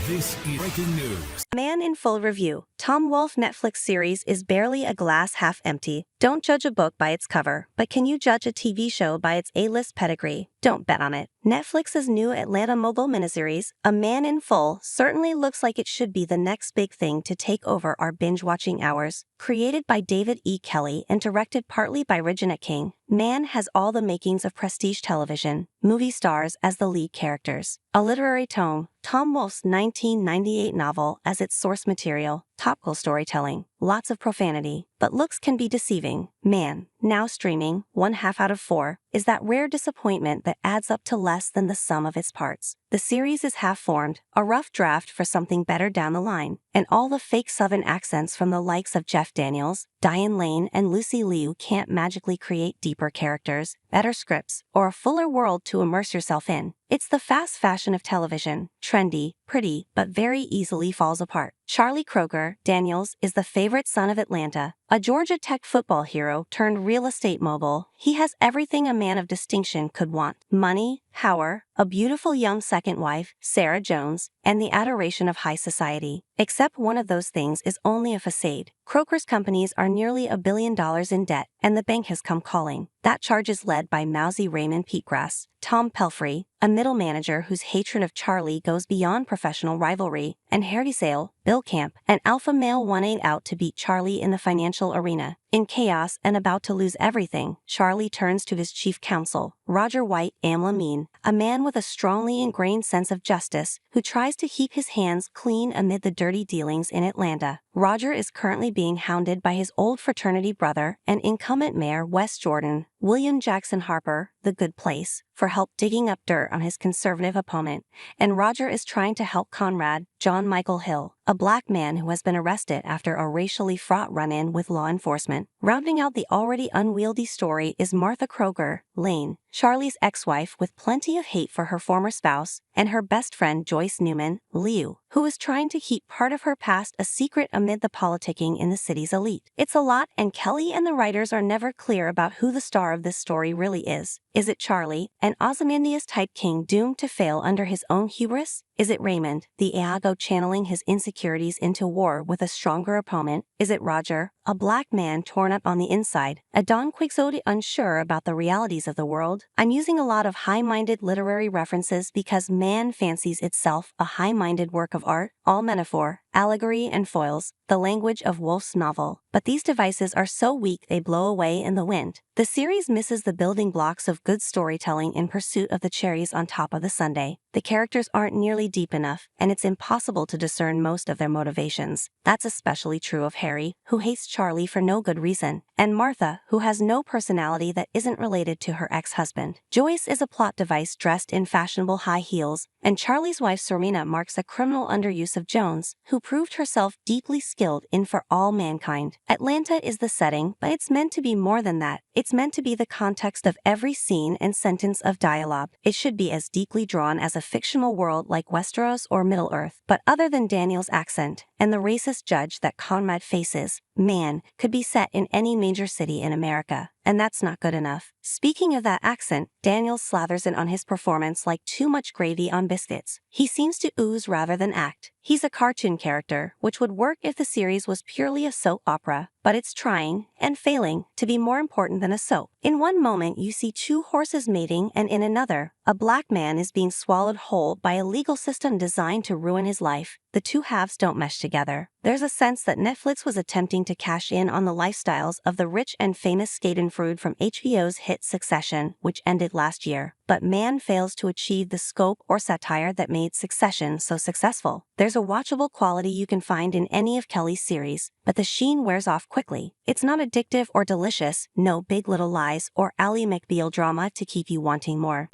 This is breaking news. Man in full review. Tom Wolfe Netflix series is barely a glass half empty. Don't judge a book by its cover, but can you judge a TV show by its A-list pedigree? Don't bet on it. Netflix's new Atlanta mobile miniseries, A Man in Full, certainly looks like it should be the next big thing to take over our binge-watching hours. Created by David E. Kelley and directed partly by Regina King, Man has all the makings of prestige television, movie stars as the lead characters. A literary tome, Tom Wolfe's 1998 novel as its source material, topical storytelling, lots of profanity, but looks can be deceiving. Man, now streaming, 1/2 out of 4, is that rare disappointment that adds up to less than the sum of its parts. The series is half-formed, a rough draft for something better down the line, and all the fake Southern accents from the likes of Jeff Daniels, Diane Lane, and Lucy Liu can't magically create deeper characters, better scripts, or a fuller world to immerse yourself in. It's the fast fashion of television, trendy, pretty, but very easily falls apart. Charlie Croker, Daniels, is the favorite son of Atlanta, a Georgia Tech football hero turned real estate mogul. He has everything a man of distinction could want: money, power, a beautiful young second wife, Sarah Jones, and the adoration of high society. Except one of those things is only a facade. Croker's companies are nearly $1 billion in debt, and the bank has come calling. That charge is led by mousy Raymond Peatgrass, Tom Pelfrey, a middle manager whose hatred of Charlie goes beyond professional rivalry, and Harry Sale, Bill Camp, an alpha male wanting out to beat Charlie in the financial arena. In chaos and about to lose everything, Charlie turns to his chief counsel, Roger White Amlameen, a man with a strongly ingrained sense of justice who tries to keep his hands clean amid the dirty dealings in Atlanta. Roger is currently being hounded by his old fraternity brother and incumbent mayor Wes Jordan, William Jackson Harper, the Good Place, for help digging up dirt on his conservative opponent, and Roger is trying to help Conrad, John Michael Hill, a black man who has been arrested after a racially fraught run-in with law enforcement. Rounding out the already unwieldy story is Martha Croker, Lane, Charlie's ex-wife with plenty of hate for her former spouse, and her best friend Joyce Newman, Liu, who is trying to keep part of her past a secret amid the politicking in the city's elite. It's a lot, and Kelley and the writers are never clear about who the star of this story really is. Is it Charlie, an Ozymandias-type king doomed to fail under his own hubris? Is it Raymond, the Iago channeling his insecurities into war with a stronger opponent? Is it Roger, a black man torn up on the inside, a Don Quixote unsure about the realities of the world? I'm using a lot of high-minded literary references because Man fancies itself a high-minded work of art, all metaphor, allegory, and foils, the language of Wolfe's novel. But these devices are so weak they blow away in the wind. The series misses the building blocks of good storytelling in pursuit of the cherries on top of the sundae. The characters aren't nearly deep enough, and it's impossible to discern most of their motivations. That's especially true of Harry, who hates Charlie for no good reason, and Martha, who has no personality that isn't related to her ex-husband. Joyce is a plot device dressed in fashionable high heels, and Charlie's wife Serena marks a criminal underuse of Jones, who proved herself deeply skilled in For All Mankind. Atlanta is the setting, but it's meant to be more than that. It's meant to be the context of every scene and sentence of dialogue. It should be as deeply drawn as a fictional world like Westeros or Middle-earth. But other than Daniel's accent and the racist judge that Conrad faces, Man could be set in any major city in America. And that's not good enough. Speaking of that accent, Daniels slathers it on his performance like too much gravy on biscuits. He seems to ooze rather than act. He's a cartoon character, which would work if the series was purely a soap opera, but it's trying, and failing, to be more important than a soap. In one moment you see two horses mating, and in another, a black man is being swallowed whole by a legal system designed to ruin his life. The two halves don't mesh together. There's a sense that Netflix was attempting to cash in on the lifestyles of the rich and famous Schadenfreude from HBO's hit Succession, which ended last year. But Man fails to achieve the scope or satire that made Succession so successful. There's a watchable quality you can find in any of Kelley's series, but the sheen wears off quickly. It's not addictive or delicious, no Big Little Lies or Ally McBeal drama to keep you wanting more.